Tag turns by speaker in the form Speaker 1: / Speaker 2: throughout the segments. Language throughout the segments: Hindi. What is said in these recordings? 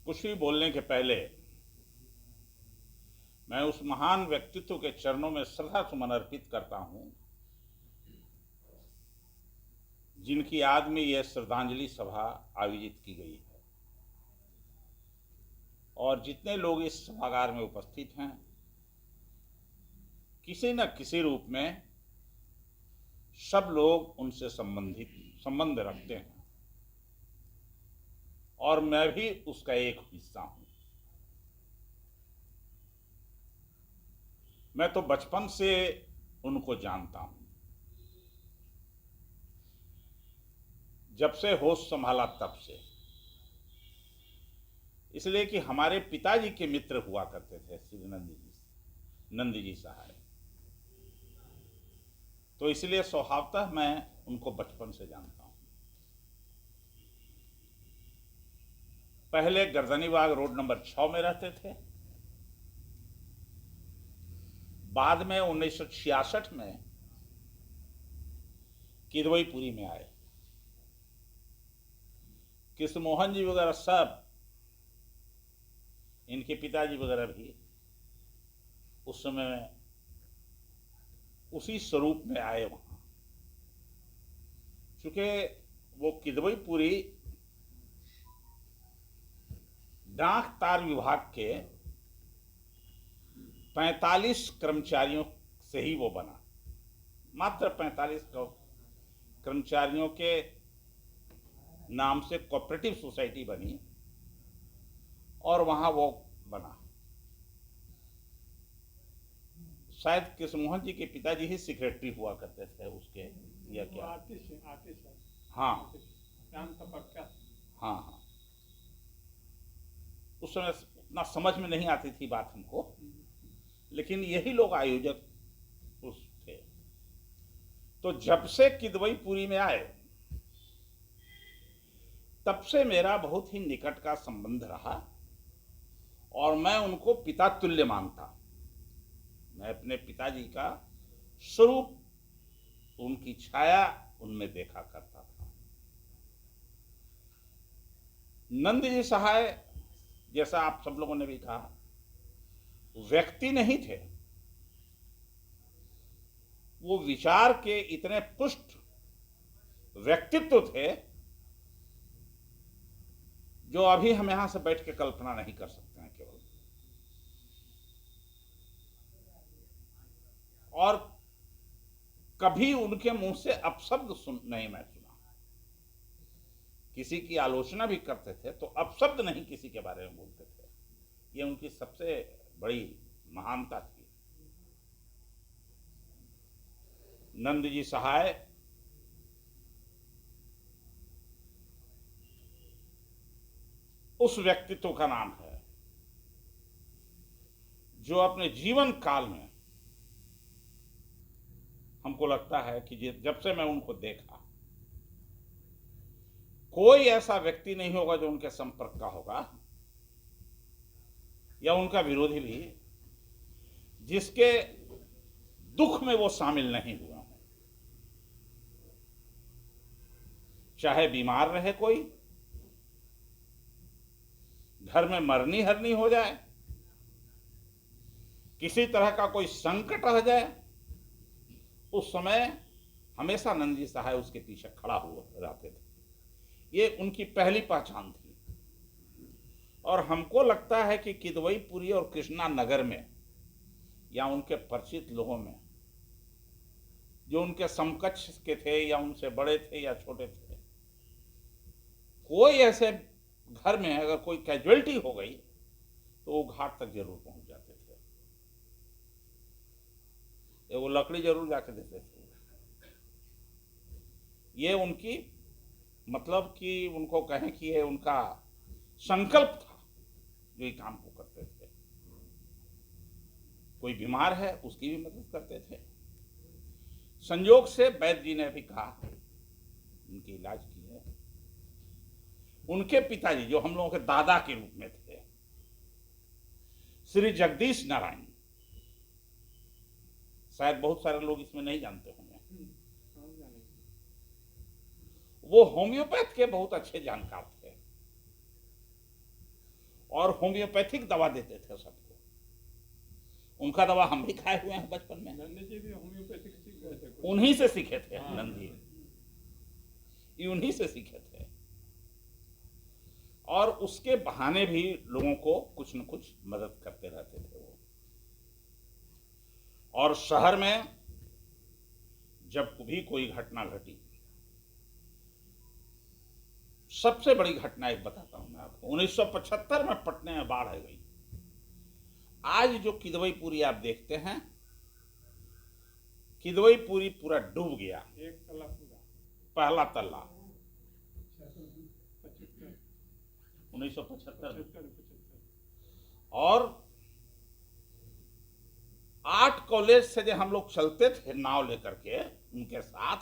Speaker 1: कुछ भी बोलने के पहले मैं उस महान व्यक्तित्व के चरणों में श्रद्धा सुमन अर्पित करता हूं जिनकी याद में यह श्रद्धांजलि सभा आयोजित की गई है। और जितने लोग इस सभागार में उपस्थित हैं, किसी न किसी रूप में सब लोग उनसे संबंध रखते हैं और मैं भी उसका एक हिस्सा हूं। मैं तो बचपन से उनको जानता हूं, जब से होश संभाला तब से। इसलिए कि हमारे पिताजी के मित्र हुआ करते थे श्री नंद जी सहाय, तो इसलिए स्वभावतः मैं उनको बचपन से जानता हूं। पहले गर्दनीबाग रोड नंबर 6 में रहते थे, बाद में 1966 में किदवईपुरी में आए। कृष्ण मोहन जी वगैरह सब, इनके पिताजी वगैरह भी उस समय उसी स्वरूप में आए वहां। चूंकि वो किदवईपुरी डाक तार विभाग के 45 कर्मचारियों से ही वो बना। मात्र 45 कर्मचारियों के नाम से कोऑपरेटिव सोसाइटी बनी और वहां वो बना। शायद कृष्ण मोहन जी के पिताजी ही सेक्रेटरी हुआ करते थे उसके, या क्या?
Speaker 2: आर्टिस्ट
Speaker 1: हाँ
Speaker 2: हाँ
Speaker 1: हाँ। उस समय उतना समझ में नहीं आती थी बात हमको, लेकिन यही लोग आयोजक उस थे। तो जब से किदवईपुरी में आए तब से मेरा बहुत ही निकट का संबंध रहा और मैं उनको पिता तुल्य मानता। मैं अपने पिताजी का स्वरूप, उनकी छाया उनमें देखा करता था। नंद जी सहाय, जैसा आप सब लोगों ने भी कहा, व्यक्ति नहीं थे, वो विचार के इतने पुष्ट व्यक्तित्व थे जो अभी हम यहां से बैठ के कल्पना नहीं कर सकते हैं केवल। और कभी उनके मुंह से अपशब्द नहीं मैं सुना। किसी की आलोचना भी करते थे तो अपशब्द नहीं किसी के बारे में बोलते थे। ये उनकी सबसे बड़ी महानता थी। नंद जी सहाय उस व्यक्तित्व का नाम है जो अपने जीवन काल में, हमको लगता है कि जब से मैं उनको देखा, कोई ऐसा व्यक्ति नहीं होगा जो उनके संपर्क का होगा या उनका विरोधी भी, जिसके दुख में वो शामिल नहीं हुआ हो। चाहे बीमार रहे कोई, घर में मरनी हरनी हो जाए, किसी तरह का कोई संकट रह जाए, उस समय हमेशा नंद जी सहाय उसके पीछे खड़ा हुआ रहते थे। ये उनकी पहली पहचान थी। और हमको लगता है कि किदवईपुरी और कृष्णा नगर में या उनके परिचित लोगों में जो उनके समकक्ष के थे या उनसे बड़े थे या छोटे थे, कोई ऐसे घर में अगर कोई कैजुअलिटी हो गई तो वो घाट तक जरूर पहुंच जाते थे। वो लकड़ी जरूर जाके देते थे। ये उनकी, मतलब कि उनको कहें कि ये उनका संकल्प था जो ये काम को करते थे। कोई बीमार है उसकी भी मदद करते थे। संयोग से वैद्य जी ने भी कहा, उनके इलाज की है। उनके पिताजी जो हम लोगों के दादा के रूप में थे, श्री जगदीश नारायण, शायद बहुत सारे लोग इसमें नहीं जानते होंगे, वो होम्योपैथ के बहुत अच्छे जानकार थे। और होम्योपैथिक दवा देते थे सबको। उनका दवा हम भी खाए हुए हैं बचपन में।
Speaker 2: नंदी जी भी होम्योपैथिक सीख गए थे,
Speaker 1: उन्हीं से सीखे थे।
Speaker 2: हाँ।
Speaker 1: नंदी ये उन्हीं से सीखे थे, और उसके बहाने भी लोगों को कुछ न कुछ मदद करते रहते थे वो। और शहर में जब भी कोई घटना घटी, सबसे बड़ी घटना एक बताता हूं मैं आपको। 1975 में पटने में बाढ़ आ गई। आज जो किदवईपुरी आप देखते हैं, किदवईपुरी पूरा डूब गया,
Speaker 2: एक तला पूरा,
Speaker 1: पहला तल्ला
Speaker 2: 75
Speaker 1: 1975 में।
Speaker 2: 75
Speaker 1: और 8 कॉलेज से जो हम लोग चलते थे नाव लेकर के उनके साथ,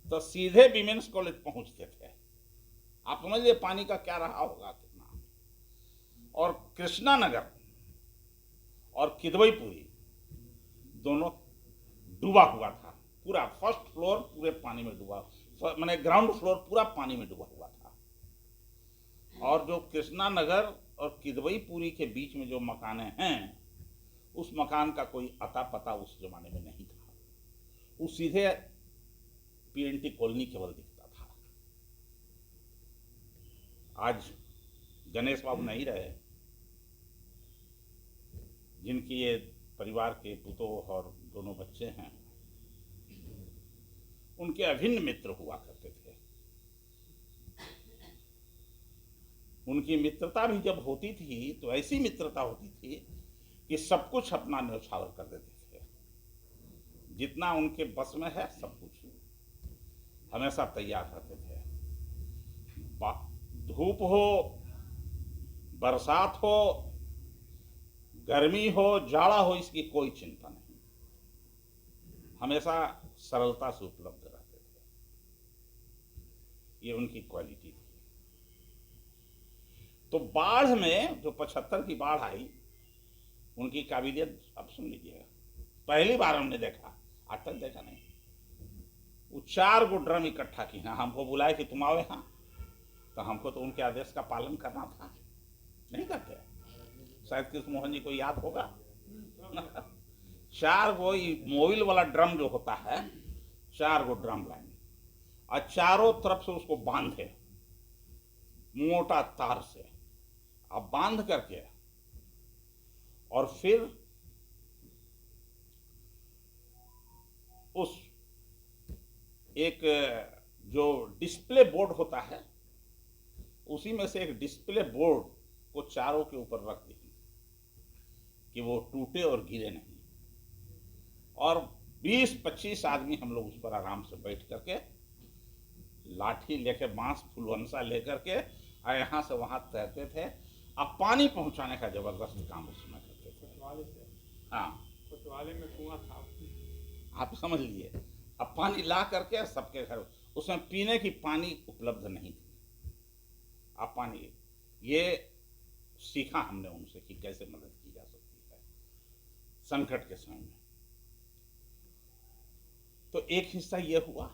Speaker 1: तो सीधे विमेंस कॉलेज पहुंचते थे। आप समझिए पानी का क्या रहा होगा कितना। और कृष्णा नगर और किदवईपुरी दोनों डूबा हुआ था। पूरा फर्स्ट फ्लोर पूरे पानी में डूबा, माने ग्राउंड फ्लोर पूरा पानी में डूबा हुआ था। और जो कृष्णा नगर और किदवईपुरी के बीच में जो मकाने हैं, उस मकान का कोई अता पता उस जमाने में नहीं था। वो सीधे पीएनटी कॉलोनी केवल दिखता था। आज गणेश बाबू नहीं रहे, जिनकी ये परिवार के पुतोह और दोनों बच्चे हैं, उनके अभिन्न मित्र हुआ करते थे। उनकी मित्रता भी जब होती थी तो ऐसी मित्रता होती थी कि सब कुछ अपना न्यौछावर कर देते थे। जितना उनके बस में है सब कुछ हमेशा तैयार रहते थे। धूप हो, बरसात हो, गर्मी हो, जाड़ा हो, इसकी कोई चिंता नहीं। हमेशा सरलता से उपलब्ध रहते थे। ये उनकी क्वालिटी थी। तो बाढ़ में जो 75 की बाढ़ आई, उनकी काबिलियत अब सुन लीजिएगा। पहली बार हमने देखा, आज तक देखा नहीं। वो 4 गो ड्रम इकट्ठा की ना, हमको बुलाए कि तुम आओ यहाँ, तो हमको तो उनके आदेश का पालन करना था, नहीं करते। शायद कृष्ण मोहन जी को याद होगा। 4 गो मोबिल वाला ड्रम जो होता है, 4 गो ड्रम लाइन, और चारों तरफ से उसको बांधे मोटा तार से, अब बांध करके, और फिर उस एक जो डिस्प्ले बोर्ड होता है, उसी में से एक डिस्प्ले बोर्ड को चारों के ऊपर रख दी कि वो टूटे और गिरे नहीं। और 20-25 आदमी हम लोग उस पर आराम से बैठ करके, लाठी लेके, बांस फुलवंसा लेकर के, और यहाँ से वहाँ तैरते थे। अब पानी पहुँचाने का जबरदस्त काम उसमें करते थे।
Speaker 2: कोतवाली से,
Speaker 1: हाँ,
Speaker 2: कोतवाली में कुआं था,
Speaker 1: आप समझ लिए। अब पानी ला करके सबके घर, उसमें पीने की पानी उपलब्ध नहीं थी। अब पानी, ये सीखा हमने उनसे कि कैसे मदद की जा सकती है संकट के समय में। तो एक हिस्सा ये हुआ।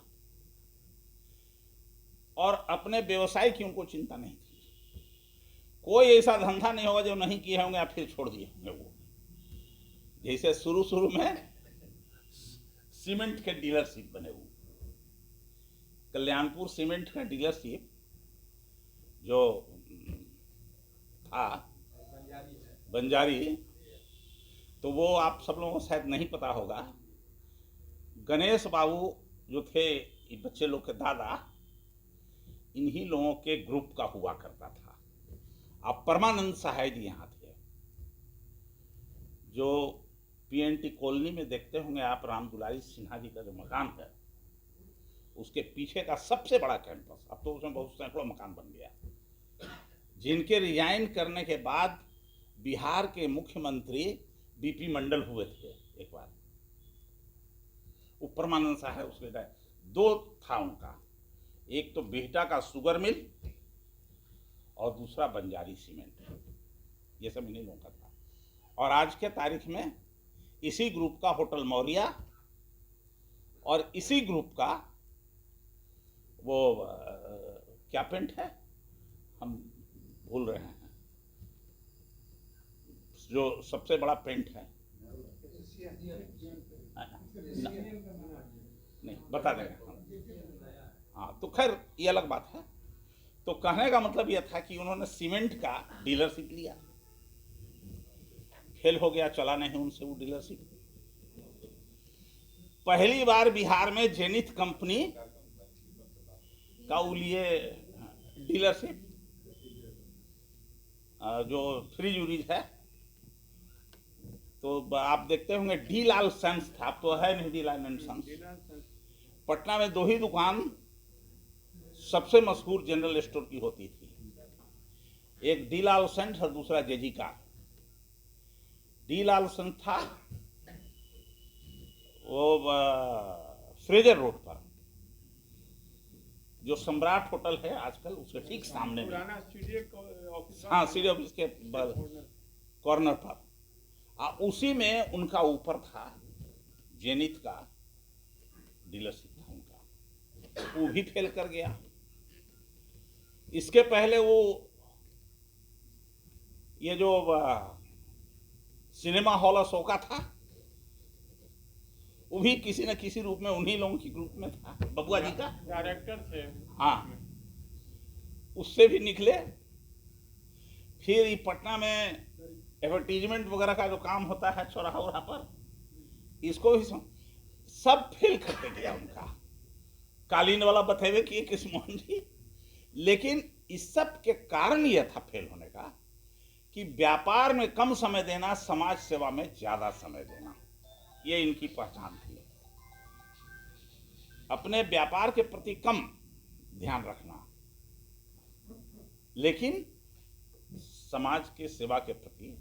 Speaker 1: और अपने व्यवसाय की उनको चिंता नहीं थी। कोई ऐसा धंधा नहीं होगा जो नहीं किए होंगे या फिर छोड़ दिए होंगे। वो जैसे शुरू में सीमेंट के डीलरशिप बने हुए, कल्याणपुर सीमेंट का डीलरशिप जो था बंजारी, तो वो आप सब लोगों को शायद नहीं पता होगा। गणेश बाबू जो थे, ये बच्चे लोग के दादा, इन्हीं लोगों के ग्रुप का हुआ करता था। अब परमानंद सहाय जी यहाँ थे, जो पीएनटी कॉलोनी में देखते होंगे आप, राम दुलारी सिन्हा जी का जो मकान है, उसके पीछे का सबसे बड़ा कैंपस। अब तो उसमें बहुत सैकड़ों मकान बन गया। जिनके रिजाइन करने के बाद बिहार के मुख्यमंत्री बीपी मंडल हुए थे एक बार, वो परमानंद सहाय उसके गए। 2 था उनका, एक तो बिहटा का शुगर मिल और दूसरा बंजारी सीमेंट। ये सब इन्हीं लोगों का था। और आज के तारीख में इसी ग्रुप का होटल मौर्या, और इसी ग्रुप का वो क्या पेंट है, हम भूल रहे हैं, जो सबसे बड़ा पेंट है, नहीं बता देंगे हम। हाँ, तो खैर ये अलग बात है। तो कहने का मतलब यह था कि उन्होंने सीमेंट का डीलरशिप लिया, फेल हो गया, चला नहीं उनसे वो डीलरशिप। पहली बार बिहार में जेनिथ कंपनी का वो लिए डीलरशिप, जो फ्रिज उरीज है। तो आप देखते होंगे डी लाल सन्स था, अब तो है नहीं D Lal and sons. Patna में 2 ही दुकान सबसे मशहूर जनरल स्टोर की होती थी, एक डी लाल सेंट और दूसरा जेजी का। डी लाल सेंट था वो फ्रेजर रोड पर, जो सम्राट होटल है आजकल, उसके ठीक सामने में।
Speaker 2: पुराना स्टूडियो ऑफिस।
Speaker 1: हाँ, सीडी ऑफिस के कॉर्नर पर। उसी में उनका ऊपर था जेनिथ का डीलरशिप था उनका, वो भी फेल कर गया। इसके पहले वो ये जो सिनेमा हॉल अशोका था, वो भी किसी न किसी रूप में उन्हीं लोगों की ग्रुप में था, बबुआ जी का
Speaker 2: डायरेक्टर थे।
Speaker 1: हाँ, उससे भी निकले। फिर ये पटना में एडवर्टीजमेंट वगैरह का जो काम होता है चौराहा वोराहा पर, इसको भी सब फेल करके गया उनका। कालीन वाला बतेवे किए कृष्णमोहन जी। लेकिन इस सब के कारण यह था फेल होने का कि व्यापार में कम समय देना, समाज सेवा में ज्यादा समय देना, ये इनकी पहचान थी। अपने व्यापार के प्रति कम ध्यान रखना, लेकिन समाज के सेवा के प्रति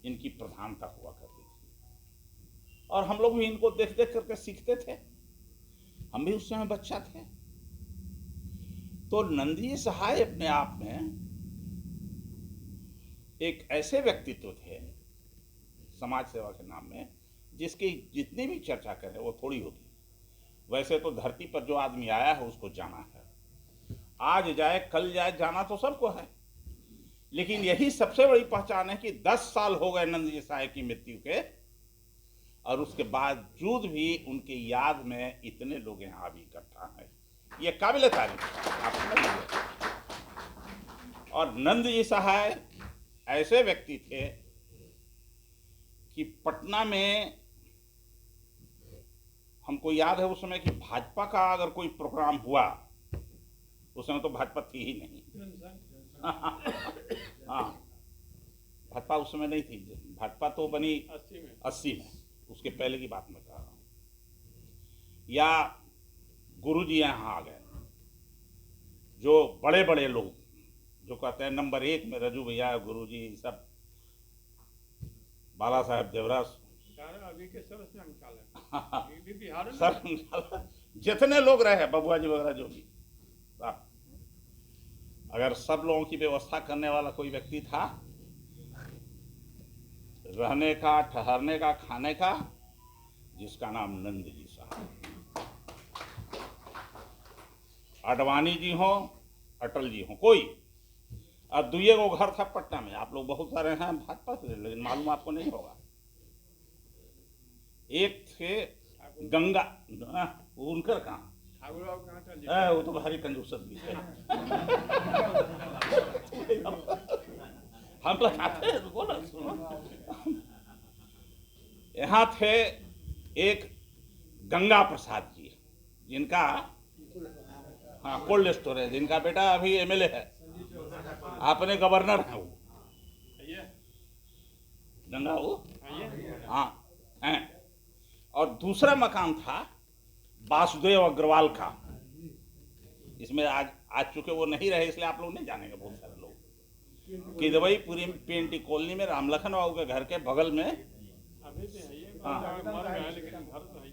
Speaker 1: इनकी प्रधानता हुआ करती थी। और हम लोग भी इनको देख देख करके सीखते थे, हम भी उस समय बच्चा थे। तो नंदजी सहाय अपने आप में एक ऐसे व्यक्तित्व थे समाज सेवा के नाम में, जिसकी जितनी भी चर्चा करें वो थोड़ी होगी। वैसे तो धरती पर जो आदमी आया है उसको जाना है, आज जाए कल जाए, जाना तो सबको है। लेकिन यही सबसे बड़ी पहचान है कि 10 साल हो गए नंदजी सहाय की मृत्यु के, और उसके बावजूद भी उनके याद में इतने लोग यहाँ अभी इकट्ठा हैं, ये काबिल तारीफ है। और नंदजी सहाय ऐसे व्यक्ति थे कि पटना में हमको याद है उस समय कि भाजपा का अगर कोई प्रोग्राम हुआ, उस समय तो भाजपा थी ही नहीं। हाँ, भाजपा उस समय नहीं थी, भाजपा तो बनी 80 में, उसके पहले की बात मैं कह रहा हूँ। या गुरुजी यहाँ आ गए, जो बड़े बड़े लोग जो कहते हैं नंबर 1 में रजू भैया, गुरुजी, सब बाला साहेब देवरास,
Speaker 2: अभी के सर
Speaker 1: जितने लोग रहे, बबुआ जी वगैरह, जो भी, अगर सब लोगों की व्यवस्था करने वाला कोई व्यक्ति था, रहने का, ठहरने का, खाने का, जिसका नाम नंदजी साहब। आडवाणी जी हो, अटल जी हो, कोई। अब दुए को घर था पटना में, आप लोग बहुत सारे हैं भाजपा से, लेकिन मालूम आपको नहीं होगा। एक थे गंगा, उनकर कहाँ, वो तो भारी कंजूसत भी है। हम बताते हैं, बोला सुनो। यहाँ थे एक गंगा प्रसाद जी, जिनका हाँ कोल्ड स्टोरेज, जिनका बेटा अभी एमएलए है, अपने गवर्नर है वो गंगा, वो हाँ हैं। और दूसरा मकान था वासुदेव अग्रवाल का, इसमें आज चूंकि वो नहीं रहे इसलिए आप लोग नहीं जानेंगे, बहुत सारे लोग। किदवई पूरी पेंटी कॉलोनी में रामलखन बाबू के घर के बगल में,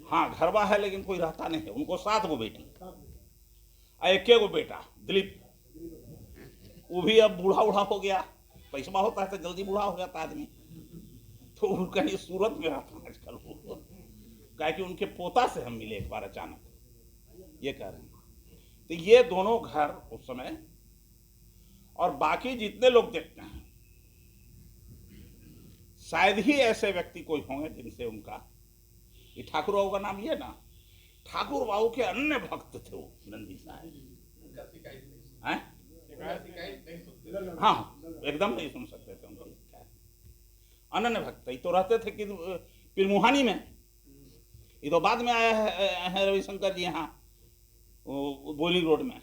Speaker 1: हाँ घरवा है लेकिन कोई रहता नहीं है। उनको 7 गो बेटी, एक गो बेटा दिलीप, वो भी अब बूढ़ा उढ़ा हो गया। पैसा होता है तो जल्दी बूढ़ा हो जाता आदमी, तो वो कहीं सूरत में रहता आजकल वो, क्या कि उनके पोता से हम मिले एक बार अचानक, ये कह रहे हैं। तो ये दोनों घर उस समय, और बाकी जितने लोग देखते हैं शायद ही ऐसे व्यक्ति कोई होंगे जिनसे उनका, ये ठाकुर बाबू का नाम ये ना, ठाकुर बाबू के अन्य भक्त थे वो नंदी साहब। हैं? हाँ, एकदम नहीं सुन सकते थे उनकी अनन्य भक्त। ये तो रहते थे कि पिरमुहानी में, ये तो बाद में आया है रविशंकर जी यहाँ बोलिंग रोड में,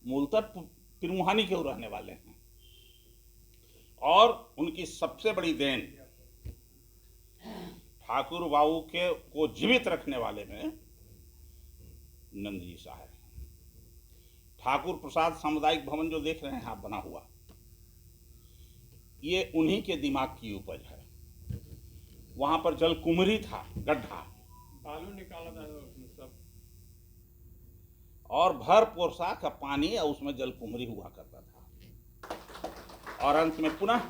Speaker 1: मूलतः पिरमुहानी के रहने वाले हैं। और उनकी सबसे बड़ी देन ठाकुर बाबू के को जीवित रखने वाले में नंदजी साहब। ठाकुर प्रसाद सामुदायिक भवन जो देख रहे हैं आप बना हुआ, ये उन्हीं के दिमाग की उपज है। वहां पर जल कुमरी था, गड्ढा,
Speaker 2: बालू निकाला था उसमें सब,
Speaker 1: और भर पोरसा का पानी और उसमें जल कुमरी हुआ करता था। और अंत में पुनः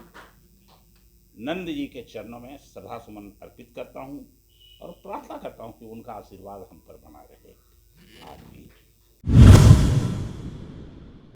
Speaker 1: नंद जी के चरणों में श्रद्धा सुमन अर्पित करता हूं और प्रार्थना करता हूं कि उनका आशीर्वाद हम पर बना रहे।